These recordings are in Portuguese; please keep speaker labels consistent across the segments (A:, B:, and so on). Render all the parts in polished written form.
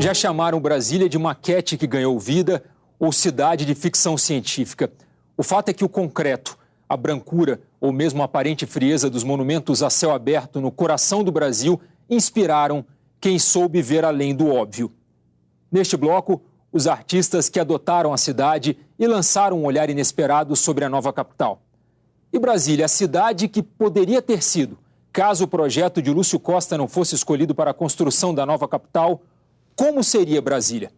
A: Já chamaram Brasília de maquete que ganhou vida ou cidade de ficção científica. O fato é que o concreto, a brancura ou mesmo a aparente frieza dos monumentos a céu aberto no coração do Brasil inspiraram quem soube ver além do óbvio. Neste bloco, os artistas que adotaram a cidade e lançaram um olhar inesperado sobre a nova capital. E Brasília, a cidade que poderia ter sido, caso o projeto de Lúcio Costa não fosse escolhido para a construção da nova capital, como seria Brasília?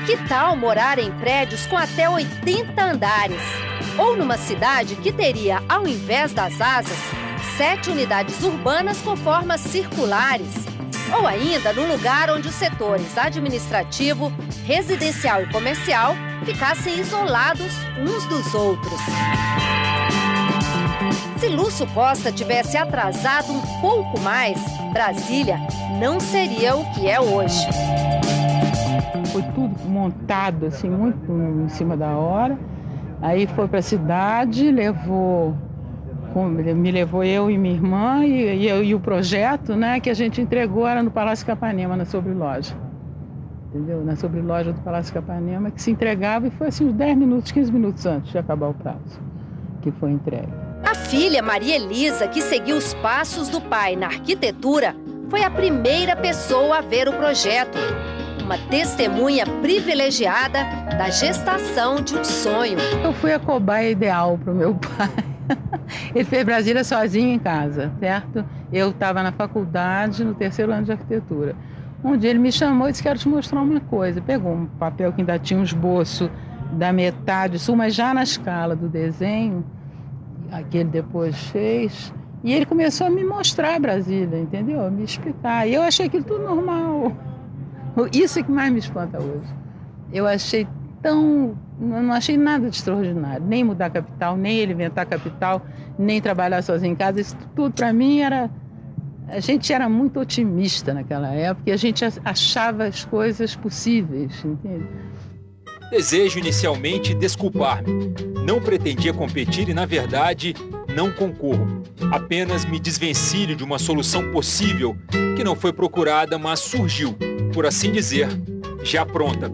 B: Que tal morar em prédios com até 80 andares? Ou numa cidade que teria, ao invés das asas, 7 unidades urbanas com formas circulares? Ou ainda num lugar onde os setores administrativo, residencial e comercial ficassem isolados uns dos outros? Se Lúcio Costa tivesse atrasado um pouco mais, Brasília não seria o que é hoje.
C: Foi tudo montado assim, muito em cima da hora. Aí foi para a cidade, me levou eu e minha irmã e o projeto, né, que a gente entregou era no Palácio Capanema, na sobreloja. Entendeu? Na sobreloja do Palácio Capanema, que se entregava e foi assim uns 10 minutos, 15 minutos antes de acabar o prazo, que foi entregue.
B: A filha Maria Elisa, que seguiu os passos do pai na arquitetura, foi a primeira pessoa a ver o projeto. Uma testemunha privilegiada da gestação de um sonho.
C: Eu fui a cobaia ideal para o meu pai. Ele fez Brasília sozinho em casa, certo? Eu estava na faculdade, no 3º ano de arquitetura. Um dia ele me chamou e disse: quero te mostrar uma coisa. Pegou um papel que ainda tinha um esboço da metade sul, mas já na escala do desenho, que ele depois fez. E ele começou a me mostrar Brasília, entendeu? A me explicar. E eu achei aquilo tudo normal. Isso é que mais me espanta hoje. Eu achei não achei nada de extraordinário. Nem mudar a capital, nem ele inventar a capital, nem trabalhar sozinho em casa. Isso tudo para mim era... A gente era muito otimista naquela época e a gente achava as coisas possíveis, entende?
A: Desejo inicialmente desculpar-me. Não pretendia competir e, na verdade, não concorro. Apenas me desvencilho de uma solução possível que não foi procurada, mas surgiu, por assim dizer, já pronta.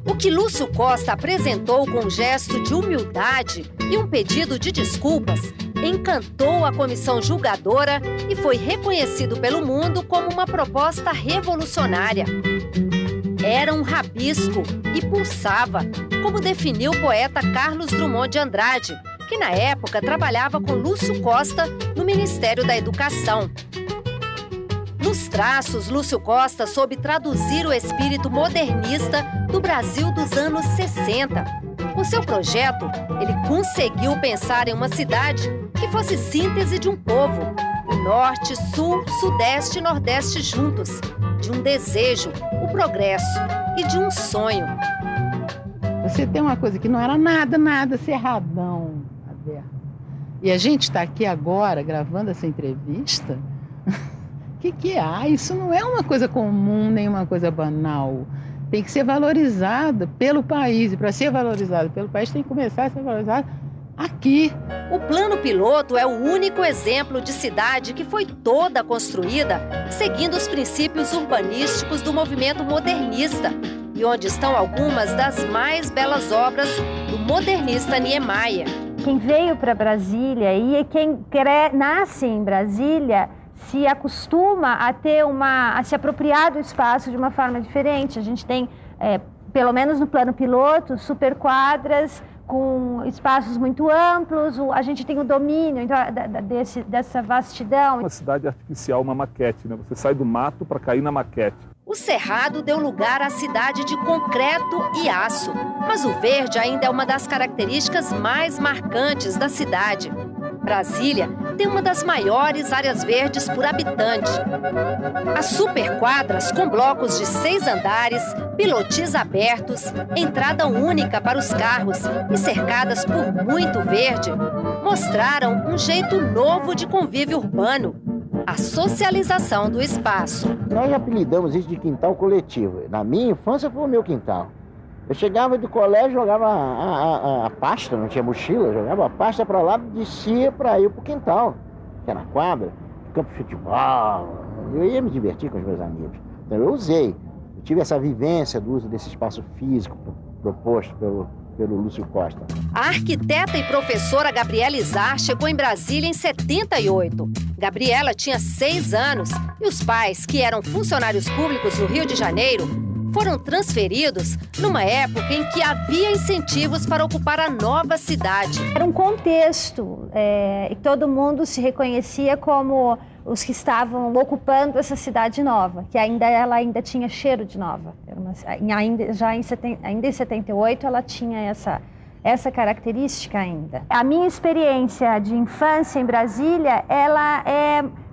B: O que Lúcio Costa apresentou com um gesto de humildade e um pedido de desculpas encantou a comissão julgadora e foi reconhecido pelo mundo como uma proposta revolucionária. Era um rabisco e pulsava, como definiu o poeta Carlos Drummond de Andrade, que na época trabalhava com Lúcio Costa no Ministério da Educação. Nos traços, Lúcio Costa soube traduzir o espírito modernista do Brasil dos anos 60. Com seu projeto, ele conseguiu pensar em uma cidade que fosse síntese de um povo, o Norte, Sul, Sudeste e Nordeste juntos, de um desejo, o progresso e de um sonho.
C: Você tem uma coisa que não era nada cerradão, aberto. E a gente está aqui agora gravando essa entrevista. O que é? Isso não é uma coisa comum, nem uma coisa banal. Tem que ser valorizada pelo país. E para ser valorizada pelo país, tem que começar a ser valorizada aqui.
B: O plano piloto é o único exemplo de cidade que foi toda construída seguindo os princípios urbanísticos do movimento modernista e onde estão algumas das mais belas obras do modernista Niemeyer.
D: Quem veio para Brasília e quem nasce em Brasília se acostuma a se apropriar do espaço de uma forma diferente. A gente tem, pelo menos no plano piloto, superquadras com espaços muito amplos, a gente tem o domínio então, dessa vastidão.
E: Uma cidade artificial, uma maquete, né? Você sai do mato para cair na maquete.
B: O Cerrado deu lugar à cidade de concreto e aço, mas o verde ainda é uma das características mais marcantes da cidade. Brasília tem uma das maiores áreas verdes por habitante. As superquadras, com blocos de 6 andares, Pilotis abertos, entrada única para os carros e cercadas por muito verde, mostraram um jeito novo de convívio urbano, a socialização do espaço.
F: Nós apelidamos isso de quintal coletivo. Na minha infância foi o meu quintal. Eu chegava do colégio, jogava a pasta, não tinha mochila, jogava a pasta para lá, descia para ir para o quintal, que era quadra, campo de futebol. Eu ia me divertir com os meus amigos. Então eu tive essa vivência do uso desse espaço físico proposto pelo Lúcio Costa.
B: A arquiteta e professora Gabriela Izar chegou em Brasília em 78. Gabriela tinha 6 anos e os pais, que eram funcionários públicos no Rio de Janeiro, foram transferidos numa época em que havia incentivos para ocupar a nova cidade.
D: Era um contexto e todo mundo se reconhecia como os que estavam ocupando essa cidade nova, que ela ainda tinha cheiro de nova. Ainda em 78 ela tinha essa característica ainda. A minha experiência de infância em Brasília, ela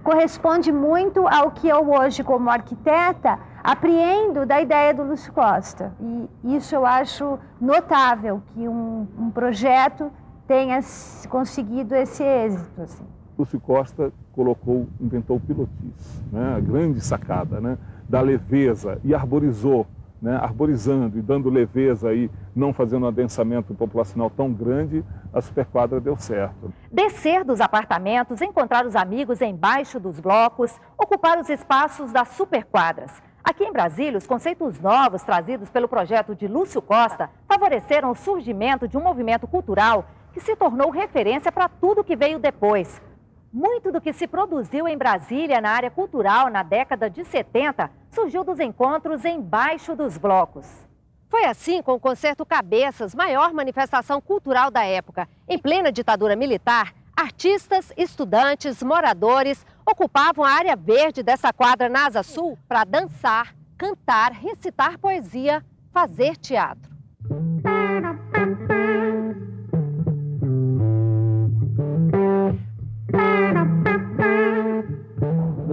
D: corresponde muito ao que eu hoje, como arquiteta, apreendo da ideia do Lúcio Costa. E isso eu acho notável, que um projeto tenha conseguido esse êxito. Assim.
E: Lúcio Costa inventou o pilotis, né? A grande sacada, né? Da leveza, e arborizou, né? Arborizando e dando leveza e não fazendo um adensamento populacional tão grande, a superquadra deu certo.
B: Descer dos apartamentos, encontrar os amigos embaixo dos blocos, ocupar os espaços das superquadras. Aqui em Brasília, os conceitos novos trazidos pelo projeto de Lúcio Costa favoreceram o surgimento de um movimento cultural que se tornou referência para tudo que veio depois. Muito do que se produziu em Brasília na área cultural na década de 70 surgiu dos encontros embaixo dos blocos. Foi assim com o Concerto Cabeças, maior manifestação cultural da época. Em plena ditadura militar, artistas, estudantes, moradores ocupavam a área verde dessa quadra na Asa Sul para dançar, cantar, recitar poesia, fazer teatro.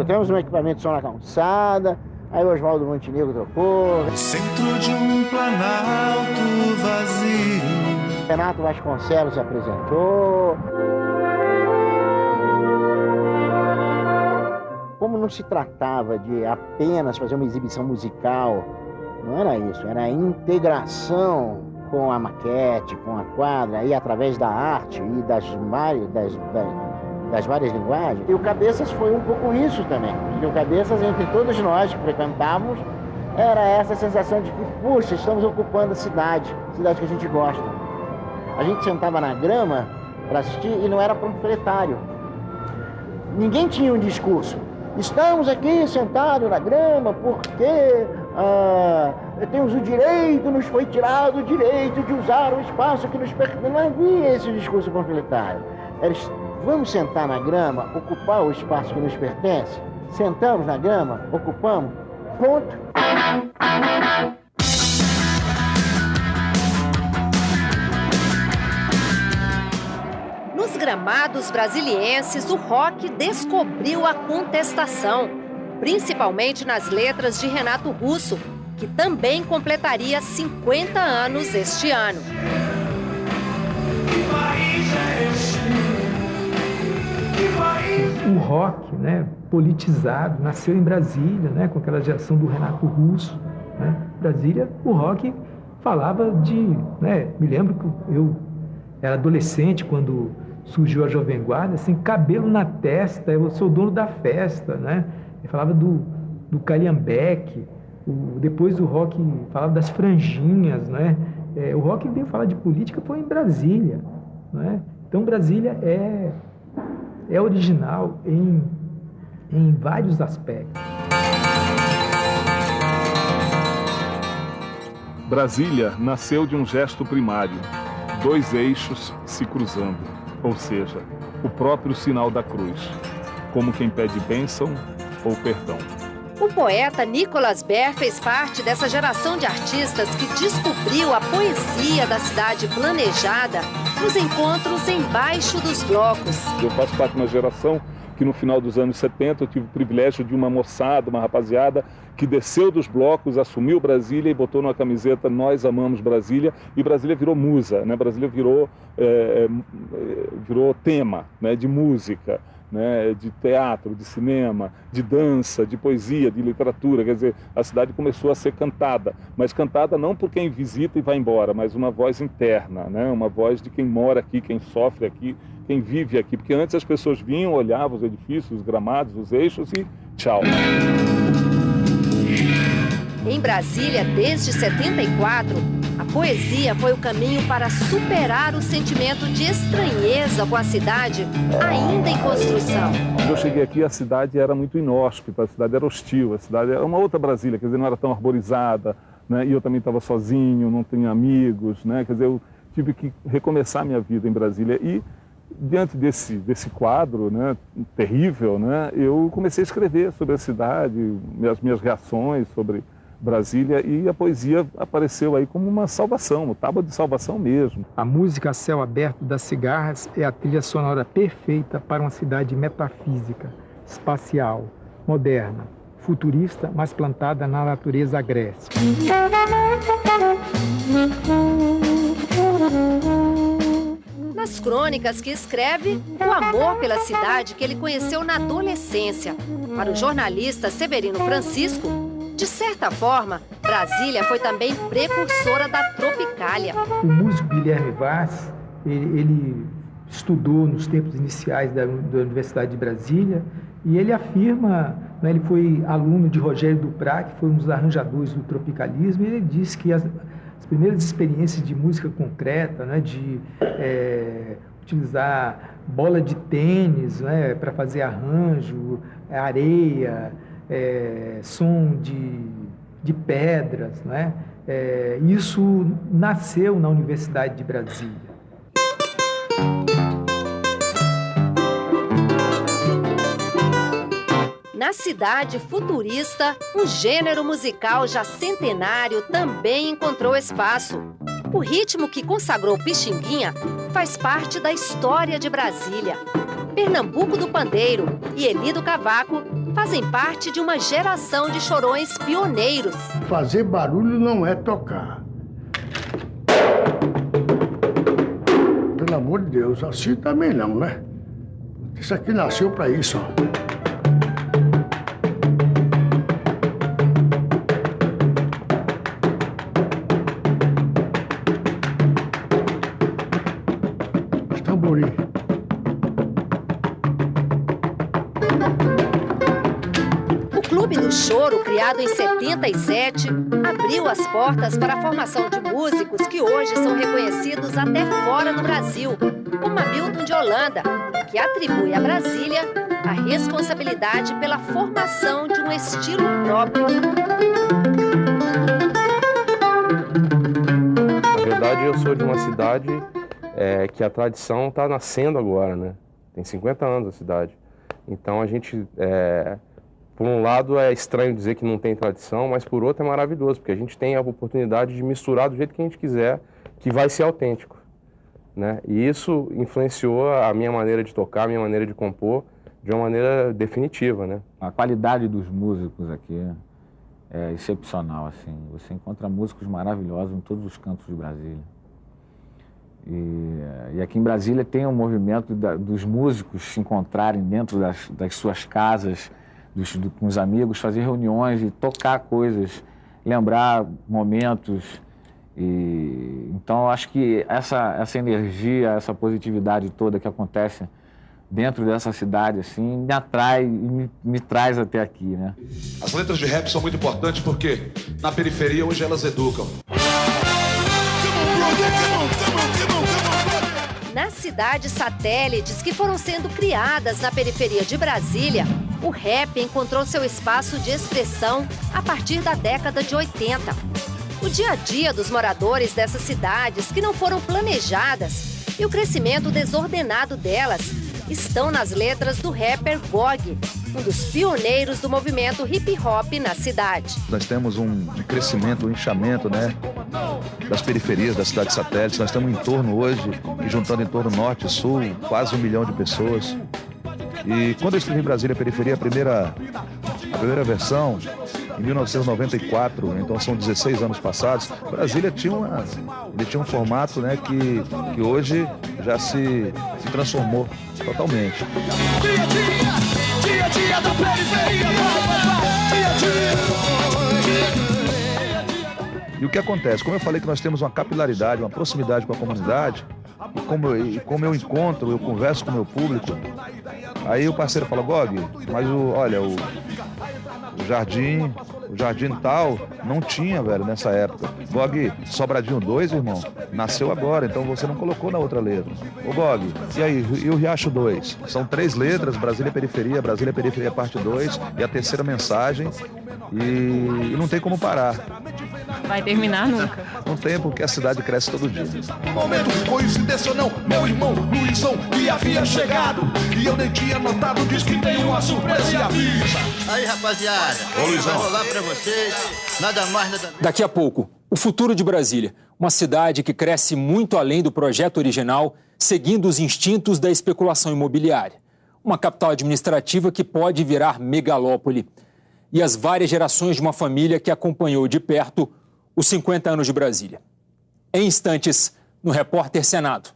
F: Temos um equipamento de som na calçada, aí o Oswaldo Montenegro tocou.
G: Centro de um planalto vazio.
F: Renato Vasconcelos se apresentou. Como não se tratava de apenas fazer uma exibição musical, não era isso, era a integração com a maquete, com a quadra, e através da arte e das várias linguagens. E o Cabeças foi um pouco isso também. Porque o Cabeças, entre todos nós que frequentávamos, era essa sensação de que, puxa, estamos ocupando a cidade que a gente gosta. A gente sentava na grama para assistir e não era panfletário. Ninguém tinha um discurso. Estamos aqui sentados na grama porque temos o direito, nos foi tirado o direito de usar o espaço que nos pertence. Não havia esse discurso panfletário. Vamos sentar na grama, ocupar o espaço que nos pertence? Sentamos na grama, ocupamos, ponto.
B: Nos gramados brasilienses, o rock descobriu a contestação, principalmente nas letras de Renato Russo, que também completaria 50 anos este ano.
H: O rock, né, politizado, nasceu em Brasília, né, com aquela geração do Renato Russo. Né? Brasília, o rock falava de... Né, me lembro que eu era adolescente quando surgiu a Jovem Guarda, assim, cabelo na testa, eu sou o dono da festa. Né? Ele falava do Calhambeque, depois o rock falava das franjinhas. Né? O rock veio falar de política, foi em Brasília. Né? Então, Brasília é original em vários aspectos.
E: Brasília nasceu de um gesto primário, 2 eixos se cruzando, ou seja, o próprio sinal da cruz, como quem pede bênção ou perdão.
B: O poeta Nicolas Ber fez parte dessa geração de artistas que descobriu a poesia da cidade planejada nos encontros embaixo dos blocos.
E: Eu faço parte de uma geração que no final dos anos 70 eu tive o privilégio de uma moçada, uma rapaziada, que desceu dos blocos, assumiu Brasília e botou numa camiseta "Nós amamos Brasília", e Brasília virou musa, né? Brasília virou tema, né? De música, né? De teatro, de cinema, de dança, de poesia, de literatura. Quer dizer, a cidade começou a ser cantada, mas cantada não por quem visita e vai embora, mas uma voz interna, né? Uma voz de quem mora aqui, quem sofre aqui, quem vive aqui. Porque antes as pessoas vinham, olhavam os edifícios, os gramados, os eixos e tchau.
B: Em Brasília, desde 74, a poesia foi o caminho para superar o sentimento de estranheza com a cidade ainda em construção.
E: Quando eu cheguei aqui, a cidade era muito inóspita, a cidade era hostil, a cidade era uma outra Brasília, quer dizer, não era tão arborizada, né? E eu também estava sozinho, não tinha amigos, né? Quer dizer, eu tive que recomeçar minha vida em Brasília e, diante desse quadro, né, terrível, né, eu comecei a escrever sobre a cidade, as minhas reações sobre Brasília, e a poesia apareceu aí como uma salvação, uma tábua de salvação mesmo.
H: A música A Céu Aberto das Cigarras é a trilha sonora perfeita para uma cidade metafísica, espacial, moderna, futurista, mas plantada na natureza agreste.
B: Nas crônicas que escreve, o amor pela cidade que ele conheceu na adolescência. Para o jornalista Severino Francisco, de certa forma, Brasília foi também precursora da Tropicália.
H: O músico Guilherme Vaz, ele estudou nos tempos iniciais da Universidade de Brasília e ele afirma, né, ele foi aluno de Rogério Duprat, que foi um dos arranjadores do tropicalismo, e ele diz que as primeiras experiências de música concreta, né, de utilizar bola de tênis, né, para fazer arranjo, areia, som de pedras, né? Isso nasceu na Universidade de Brasília.
B: Na cidade futurista, um gênero musical já centenário também encontrou espaço. O ritmo que consagrou Pixinguinha faz parte da história de Brasília. Pernambuco do Pandeiro e Eli do Cavaco fazem parte de uma geração de chorões pioneiros.
I: Fazer barulho não é tocar. Pelo amor de Deus, assim também não, né? Isso aqui nasceu para isso, ó.
B: O Clube do Choro, criado em 77, abriu as portas para a formação de músicos que hoje são reconhecidos até fora do Brasil, como Hamilton de Holanda, que atribui a Brasília a responsabilidade pela formação de um estilo próprio.
J: Na verdade, eu sou de uma cidade que a tradição está nascendo agora, né? Tem 50 anos a cidade. Então a gente, por um lado é estranho dizer que não tem tradição, mas por outro é maravilhoso, porque a gente tem a oportunidade de misturar do jeito que a gente quiser, que vai ser autêntico, né? E isso influenciou a minha maneira de tocar, a minha maneira de compor, de uma maneira definitiva, né?
K: A qualidade dos músicos aqui é excepcional, assim. Você encontra músicos maravilhosos em todos os cantos de Brasília. E aqui em Brasília tem um movimento dos músicos se encontrarem dentro das suas casas, com os amigos, fazer reuniões e tocar coisas, lembrar momentos. Então, eu acho que essa energia, essa positividade toda que acontece dentro dessa cidade, assim, me atrai e me traz até aqui, né?
L: As letras de rap são muito importantes porque na periferia hoje elas educam.
B: Nas cidades satélites que foram sendo criadas na periferia de Brasília, o rap encontrou seu espaço de expressão a partir da década de 80. O dia a dia dos moradores dessas cidades que não foram planejadas e o crescimento desordenado delas estão nas letras do rapper Gog, um dos pioneiros do movimento hip-hop na cidade.
M: Nós temos um crescimento, um inchamento, né, das periferias, das cidades satélites. Nós estamos em torno hoje, juntando em torno norte e sul, quase 1 milhão de pessoas E quando eu escrevi Brasília Periferia, a primeira versão, em 1994, então são 16 anos passados, Brasília tinha um formato, né, que hoje já se transformou totalmente. Dia da periferia, E o que acontece? Como eu falei que nós temos uma capilaridade, uma proximidade com a comunidade, e como eu encontro, eu converso com o meu público, aí o parceiro fala, Gog, mas o Jardim tal, não tinha, velho, nessa época. Gog, Sobradinho 2, irmão, nasceu agora, então você não colocou na outra letra. Ô Gog, e aí, e o Riacho 2? São 3 letras, Brasília Periferia parte 2, e a terceira mensagem, e não tem como parar.
N: Vai terminar nunca.
M: Não tem, porque a cidade cresce todo dia.
G: Momento, coincidência ou não, meu irmão Luizão que havia chegado, e eu nem tinha notado, diz que tem uma surpresa e avisa.
O: Aí, rapaziada, vai rolar pra vocês, nada mais, nada menos.
A: Daqui a pouco, o futuro de Brasília, uma cidade que cresce muito além do projeto original, seguindo os instintos da especulação imobiliária. Uma capital administrativa que pode virar megalópole. E as várias gerações de uma família que acompanhou de perto os 50 anos de Brasília. Em instantes, no Repórter Senado.